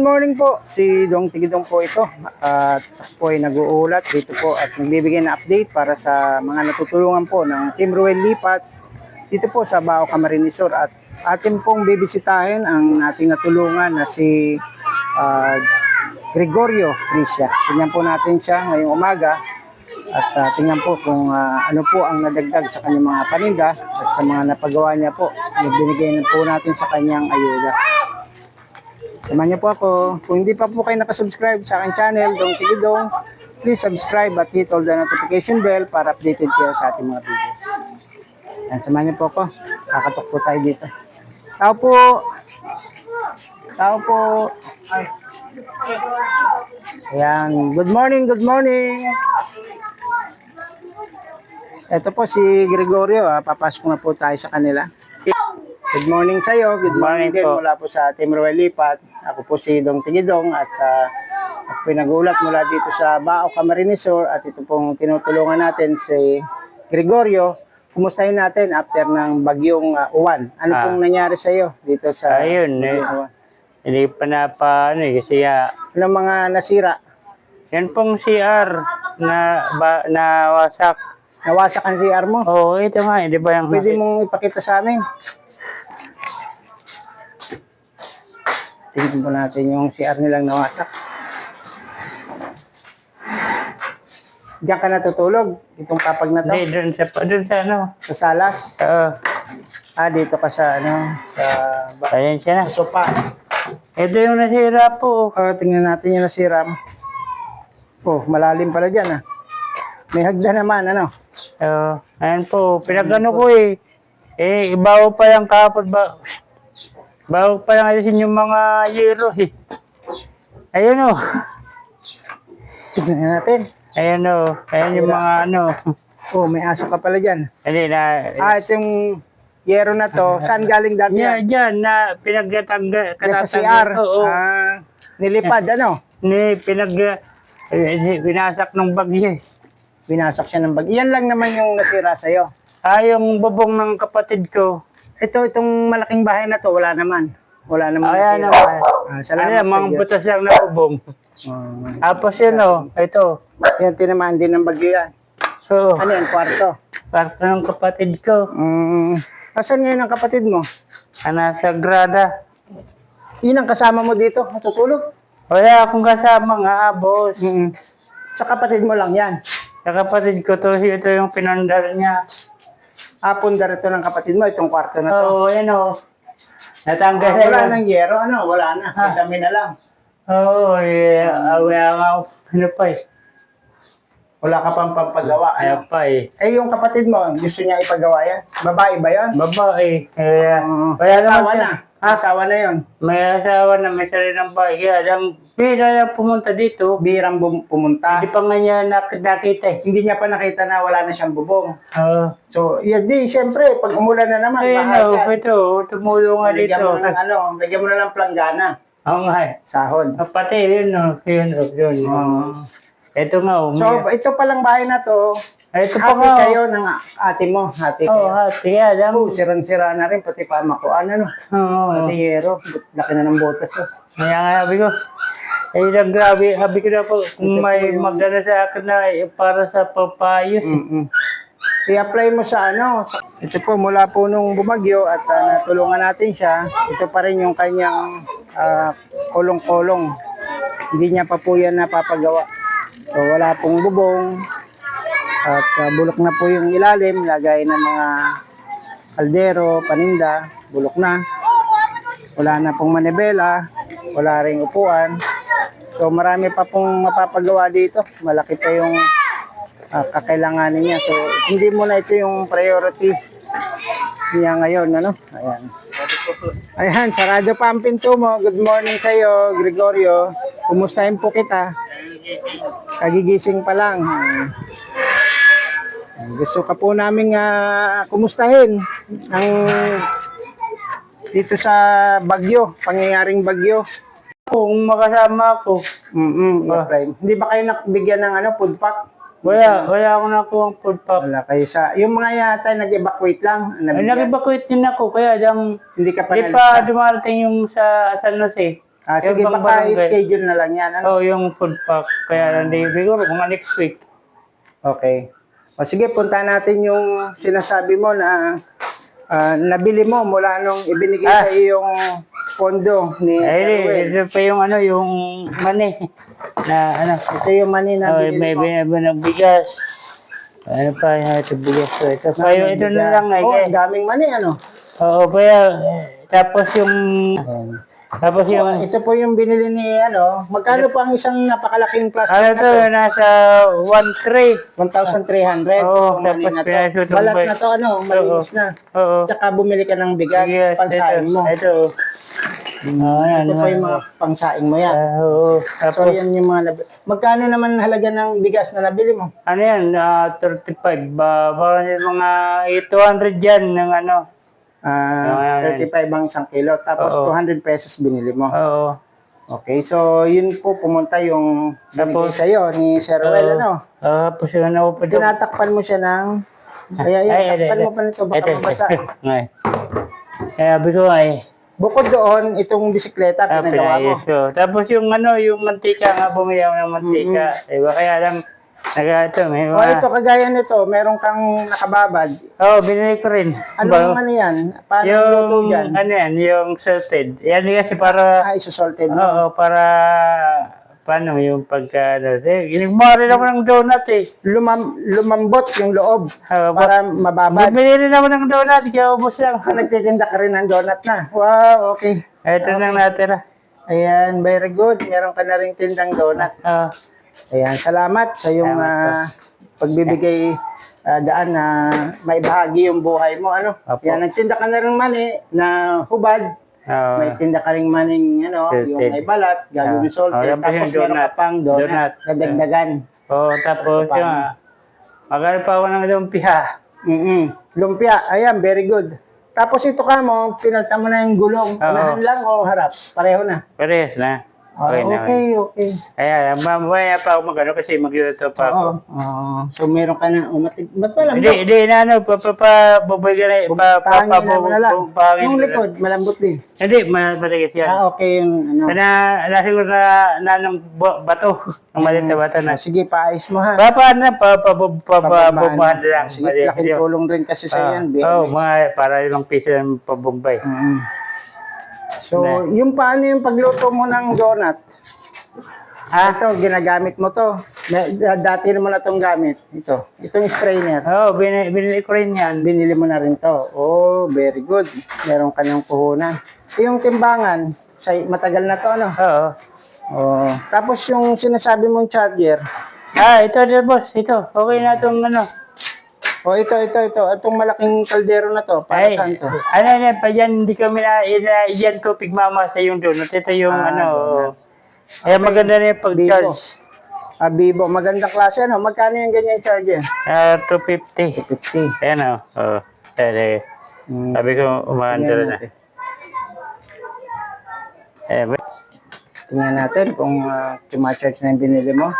morning po. Si Dong Tigidong po ito. At po ay nag-uulat dito po at nagbibigay ng update para sa mga natutulungan po ng Team Ruel Lipat dito po sa Bao Camarines Sur. At atin pong bibisitahin ang ating natulungan na si Gregorio Tricia. Tingnan po natin siya ngayong umaga at tingnan po kung ano po ang nadagdag sa kanyang mga paninda at sa mga napagawa niya po. Binigay na po natin sa kanyang ayuda. Samahan niyo po ako. Kung hindi pa po kayo nakasubscribe sa aking channel, Dong Tigidong, please subscribe at hit all the notification bell para updated kayo sa ating mga videos. Yan, samahan niyo po ako. Kakatok po tayo dito. Tao po! Tao po! Ay. Ayan, good morning, good morning! Ito po si Gregorio, papasok na po tayo sa kanila. Good morning sa iyo. Good morning din mula po sa Team Ruel Lipat. Ako po si Dong Tigidong at ako pinag-uulat mula dito sa Bao Camarines Sur at ito pong tinutulungan natin si Gregorio. Kumustahin natin after ng bagyong uwan. Ano pong nangyari sa iyo dito sa ayun, hindi pa kasi anong mga nasira? yan pong CR na nawasak. Nawasak ang CR mo? Oo, ito nga, hindi ba yung... Pwede mong ipakita sa amin? Tingnan po natin yung CR nilang nawasak. Diyan ka natutulog? Itong kapag na to? Hindi, doon sa ano? Sa salas? Oo. Dito ka sa ano? Sa Ayan siya na. sopa. Ito yung nasira po. Tingnan natin yung nasira mo. Oh, malalim pala dyan May hagda naman, ano? Ayan po, pinagano ko ibaw pa yung kapot ba? Bago pa lang alisin yung mga yero Ayun Tignan natin. Ayan ayan yung mga ano. Oh, may aso ka pala dyan. Hindi na. Itong yero na to, saan galing dati yan? Diyan na pinagtatanggal. Sa CR? Oo. Nilipad, ano? Binasak ng bagyo Binasak siya ng bag. Yan lang naman yung nasira sa'yo. Yung bubong ng kapatid ko. Itong malaking bahay na to, wala naman. Wala naman Ayan nasira. Salamat mga Diyos. butas lang na bubong. Tapos yun ito. Yan, tinamaan din ng bagyo yan. So, Ano yan, kwarto? kwarto ng kapatid ko. Asan ngayon ang kapatid mo? Nasa grada. Yun ang kasama mo dito, natutulog? Wala akong kasama nga, boss. Sa kapatid mo lang yan. Sa kapatid ko to, ito yung pinandar niya. Pundar ito ng kapatid mo, itong kwarto na to. Oo, yan Natanggal Wala nang yero, ano? Wala na. Isami na lang. Oo, wala nga ano pa Wala ka pang pampagawa. Ayaw pa yung kapatid mo, gusto niya ipagawa yan? Babae ba yan? Babae. May asawa na. Asawa na yun. May asawa na, may sariling bahay. Kaya bira lang pumunta dito. Birang pumunta. Hindi pa nga niya nakita Hindi niya pa nakita na wala na siyang bubong. Oo. So, siyempre, pag umulan na naman, Ayun ito, tumulong nga dito. Lagyan mo na lang planggana. Oo nga Sahod. Pati yun yun. Ito nga So, ito palang bahay na to, ito pa hati nga. kayo ng ate mo. Hati Oo, kayo. hati. Sirang-sira na rin, pati pamakuan, ano? Oo. Pati yero, laki na ng botas to. Kaya nga sabi ko, grabe, sabi ko na po, kung may magdala sa akin na para sa papayos. I-apply mo sa ito po, mula po nung bumagyo at natulungan natin siya, ito pa rin yung kanyang kulong-kulong. Hindi niya pa po yan napapagawa. So, wala pong bubong at bulok na po yung ilalim, lagay ng mga kaldero, paninda, bulok na. Wala na pong manibela, wala ring upuan. So, marami pa pong mapapagawa dito. Malaki pa yung kakailanganin niya. So, hindi mo na ito yung priority niya ngayon, ano? Ayan. Ayan, sarado pa ang pinto mo. Good morning sa iyo, Gregorio. Kumustahin po kita? Kagigising pa lang. Gusto ka po namin kumustahin ang dito sa bagyo, pangyayaring bagyo. Kung makasama ako. Hindi ba kayo nakabigyan ng food pack? Wala akong nakuha ng food pack. Wala kayo yung mga yata nag-evacuate lang. Nag-evacuate din ako, kaya hindi ka pa dumarating yung sa San Jose. Sige, Yung pang baka barangay. i-schedule na lang yan. Ano? Oo, yung food pack. Kaya hindi, siguro mga next week. Okay. O sige, punta natin yung sinasabi mo na nabili mo mula nung ibinigay sa iyo yung pondo ni Sir Ay, Ruel. ito pa yung ano, yung money. Na ano, Ito yung money na oh, binili may mo. binabang bigas. Ano pa, ito bigas ko. Ito pa yung, ito na lang. Oh, ang daming money, ano? Oo, kaya, tapos yung, Ayan. tapos yung, Ito po yung binili ni, ano, magkano po ang isang napakalaking plastic ano na to, to? nasa 1,300. 1,300. Oo, Itong money tapos na to. pinasutong Balat ba- na to, ano, malinis na. Oo. Tsaka bumili ka ng bigas, Yes, pansaing mo. Ito. Ito po yung mga pangsaing mo yan. Oo. So, Tapos, yan yung mga magkano naman halaga ng bigas na nabili mo? ano yan, 35. Baka mga 200 yan ng ano. 35 ang isang kilo. Tapos Oo. 200 pesos binili mo. Oo. Okay, so yun po pumunta yung binigay Tapos, sa'yo ni Sir Ruel, ano? Tapos yung ano pa doon. Tinatakpan mo siya ng... Ay, takpan mo pa nito, baka mabasa. Ngay. Kaya sabi ko ay, Bukod doon, itong bisikleta, pinagawa mo. pinayos ko. Tapos yung ano, yung mantika nga, bumiyaw ng mantika. Diba? Kaya lang, ito, may O ito, mga... kagaya nito, meron kang nakababad. Oo, binili ko rin. Anong ano yan? Paano luto Yung, dyan? ano yan, yung salted. Yan kasi para, Isosalted mo. oo, para, paano yung pagka, ano, ginagawa rin ako ng donut eh. Lumambot yung loob Oo, para mababad. bumili rin ako ng donut, kaya ubos lang. Nagtitinda ka rin ng donut na. Wow, okay. Ito nang natira. Ayan, very good. Meron ka na rin tindang donut. Ayan, salamat sa iyong pagbibigay daan na may bahagi yung buhay mo. Ano? Apo. Yan, nagtinda ka na rin mani na hubad. May tinda ka rin maning ano, yung may balat, gagawin salted. Yan pa Tapos yung meron ka pang donut, donut. na dagdagan. Oo, tapos Paano? yung, magkano pa ako ng lumpia. Lumpia, ayan, very good. Tapos ito ka mo, pinalta mo na yung gulong. Oo. Unahan lang o harap? Pareho na. Parehas na. Okay na. Okay. Kaya, mamaya pa ako magano kasi magluto pa ako. So meron ka na umatig. Ba't pala? Hindi na ano, babay ka na, Pahangin mo na lang. pahangin Yung mo na lang. likod, malambot din. Hindi, matigas yan. Okay yung ano. Nasiguro na ng bato, ng maliit na bato na. Sige, paayos mo ha. Paano na, pabubuhan lang. Sige, laking tulong rin kasi sa yan. Oo, mga para ilang piso ng pabumbay. So, yung paano yung pagluto mo ng donut? Ito, ginagamit mo to. Dati naman na itong gamit. Itong strainer. Oo, binili ko rin yan. Binili mo na rin to. Oh, very good. Meron ka ng puhunan. Yung timbangan, matagal na to, ano? Oo. Oh. Tapos yung sinasabi mong charger. Ito din boss, ito. Okay na itong ano. Oh, ito. Itong malaking kaldero na to. Para saan to? Ano yan, pa yan, hindi kami yan ko pigmamasa yung donut. Ito yung ano. Kaya maganda na yung pag-charge. Vivo. Magandang klase, ano? Magkano yung ganyan charger? 250. 50. Ayan o. Oo. Sabi ko, umaandar na. Tingnan natin kung tima-charge na yung binili mo.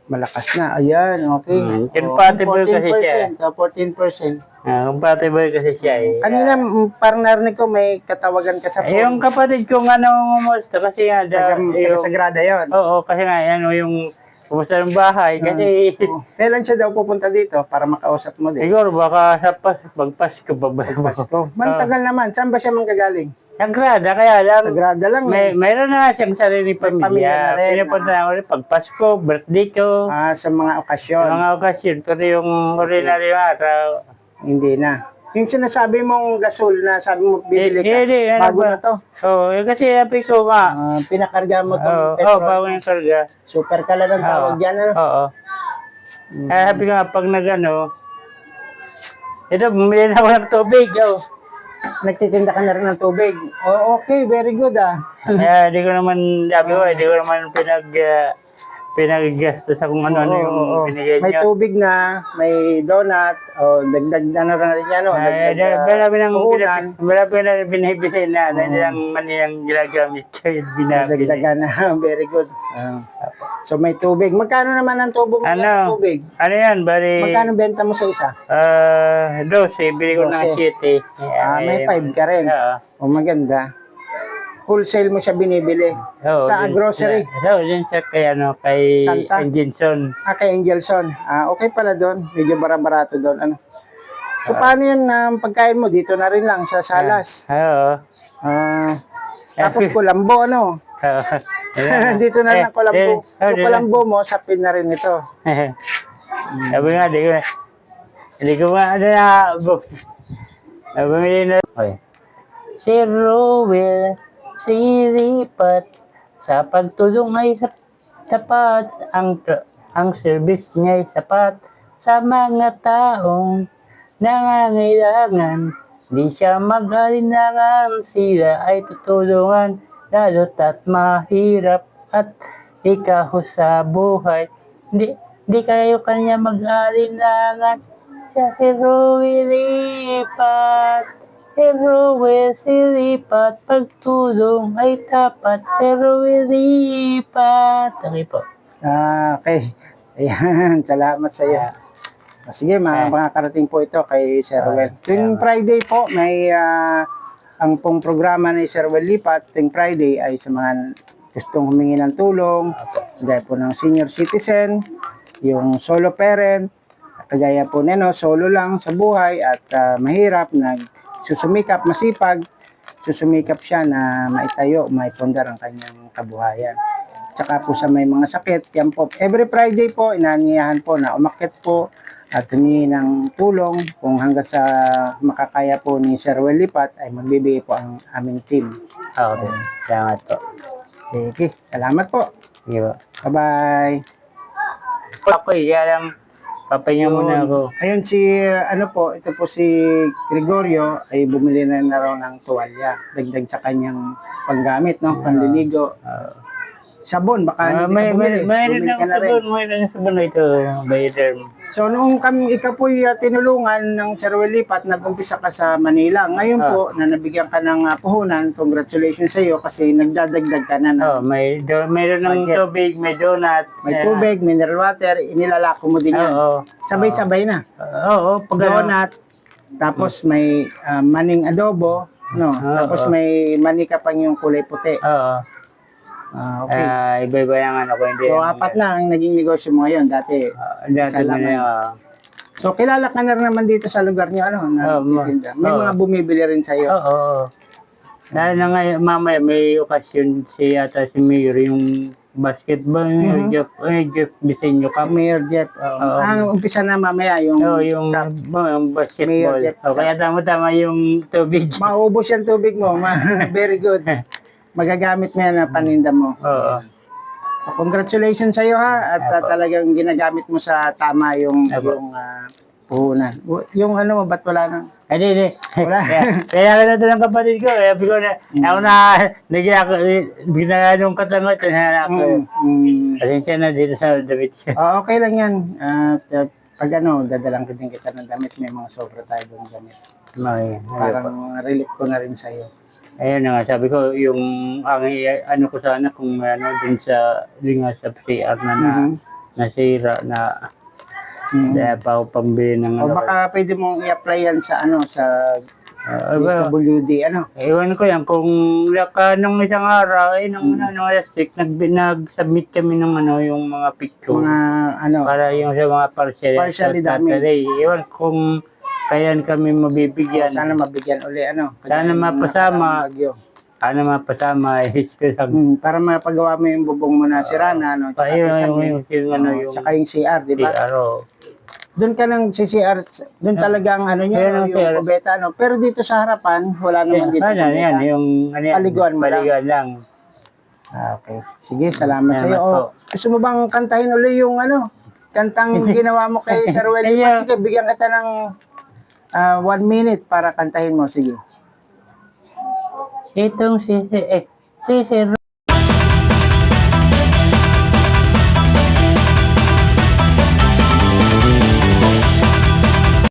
Malakas na. Ayan, okay. Compatible kasi siya. 14%. Compatible kasi siya eh. Kanina, parang narinig ko may katawagan ka sa phone. Yung kapatid ko nga namumusta kasi nga. Taga-Sagrada yun. Oo, kasi nga yan yung kumusta ng bahay. Kasi Kailan siya daw pupunta dito para makausap mo din? siguro baka sa pagpasko babay mo. Pasko. Mantagal naman. Saan ba siya manggagaling? Sagrada, kaya lang. Sagrada lang. Mayroon na siyang sarili Pamilya na pamilya. rin. Pinupunta na ulit pag Pasko, birthday ko, Sa mga okasyon. mga okasyon. Pero yung ordinary araw, Hindi na. Yung sinasabi mong gasol na sabi mo bibili ka, Hindi, ano bago ba? na to. kasi sabi ko nga, Pinakarga mo itong bago yung karga. Super kala ng tawag yan. Ano? Oo. Kaya sabi ko nga, pag nagano, ito, bumili na ako ng tubig. Nagtitinda ka na rin ng tubig. Oh, okay, very good Kaya di ko naman, sabi ko, di ko naman pinaggastos sa kung ano yung binigay May niya. tubig na, may donut, dagdag na rin yan. Marami na binibili na, dahil lang mani ang ginagamit ko, binabili. Dagdagan na, very good. So may tubig. Magkano naman ang tubo mo sa tubig? Ano yan, bali? Magkano benta mo sa isa? 12, bili ko ng 7. May 5 ka rin. O maganda. wholesale mo siya binibili. Oo, Sa grocery. Dun sa kay, kay Santa? Jenson. Kay Angelson. Okay pala doon. Medyo bara-barato doon. Ano? So, paano yan ang pagkain mo? Dito na rin lang sa Salas. Oo. Tapos Kulambo, ano? Dito na lang Kulambo. So, Kulambo mo, sapin na rin ito. Sabi nga, hindi ko bumili na. Okay. Si Rowell, silipat, sa pagtulong ay sapat, ang service niya ay sapat, sa mga taong nangangailangan, di siya mag-alinlangan, sila ay tutulungan, lalo't at mahirap at ikaw sa buhay. Di kayo kanya mag-alinlangan, siya si Rowell lipat. Si Rowell silipat, pagtulong ay tapat, si Rowell lipat. Okay po. Okay. Ayan, salamat sa iyo. Sige, mga karating po ito kay Sir Rowell. Tuwing Friday po, may ang pong programa ni Sir Rowell Lipat, tuwing Friday ay sa mga gustong humingi ng tulong, gaya po ng senior citizen, yung solo parent, kagaya po neno, solo lang sa buhay at mahirap, susumikap, masipag, susumikap siya na maitayo, maipundar ang kanyang kabuhayan. Tsaka po sa may mga sakit, yan po, every Friday po, inaniyahan po na umakyat po at humingi ng tulong. Kung hanggang sa makakaya po ni Sir Rowell Lipat, ay magbibigay po ang aming team. Okay. Salamat po. Sige, salamat po. Sige po. Bye-bye. Ako kaya lang, papahinga muna ako. Ayun ito po si Gregorio ay bumili na raw ng tuwalya. Dagdag sa kanyang panggamit, no? Panliligo. Sabon, baka hindi ka bumili. Mayroon Bumili na ka na rin. sabon ito, by term. So, noong ikaw po tinulungan ng Sir Rowell Lipat, nag-umpisa ka sa Manila. Ngayon po, na nabigyan ka ng puhunan, congratulations sa iyo kasi nagdadagdag ka na. Mayroon ng tubig, may donut. May tubig, mineral water, inilalako mo din yan. Sabay-sabay na. Donut, tapos may maning adobo, no? Tapos may mani ka pang yung kulay puti. Okay. Iba-iba yung ko. Hindi. So, 4 na ang naging negosyo mo ngayon. Dati Dati lang. So, kilala ka na naman dito sa lugar niyo, ano? Nagtitinda. May mga bumibili rin sa iyo. Oo. Dahil na ngayon, mamaya may okasyon si Mayor, yung basketball, Jeff Bisenyo Cup. Mayor Jeff. Ang umpisa na mamaya yung yung basketball. Kaya tama-tama yung tubig. Maubos yung tubig mo. Very good. Magagamit mo yan na paninda mo. Oo. So, congratulations sa iyo ha. At talagang ginagamit mo sa tama yung puhunan. Yung ano mo, ba't wala nang? Hindi. Wala. Kaya na ito ng kapatid ko. Kaya ko na, ako na, ginagano yung katangot. Pasensya na dito sa damit. Okay lang yan. Pag dadalang din kita ng damit, may mga sobra tayo doon damit. Parang relief ko na rin sa iyo. Ayun na nga, sabi ko, yung ko sana kung din sa CR na nasira na pa pambili ng O baka pwede mong i-apply yan sa SWD, Ewan ko yan, kung nung isang araw, nung last nag-submit kami ng yung mga picture. Para yung sa mga partially damaged. Ewan kung kaya kami mabibigyan. Sana mabigyan uli, Sana mapasama. Sana mapasama. Para mapagawa mo yung bubong mo na sira na, Tsaka yung CR, di ba? Doon ka ng CCR, doon talagang yung kubeta, Pero dito sa harapan, wala naman dito kubeta. Paliguan mo lang. Okay. Sige, salamat sa iyo. Gusto mo bang kantahin uli yung kantang ginawa mo kay Sir Rowell? Sige, bigyan kita ng 1 minute para kantahin mo. Sige. Itong si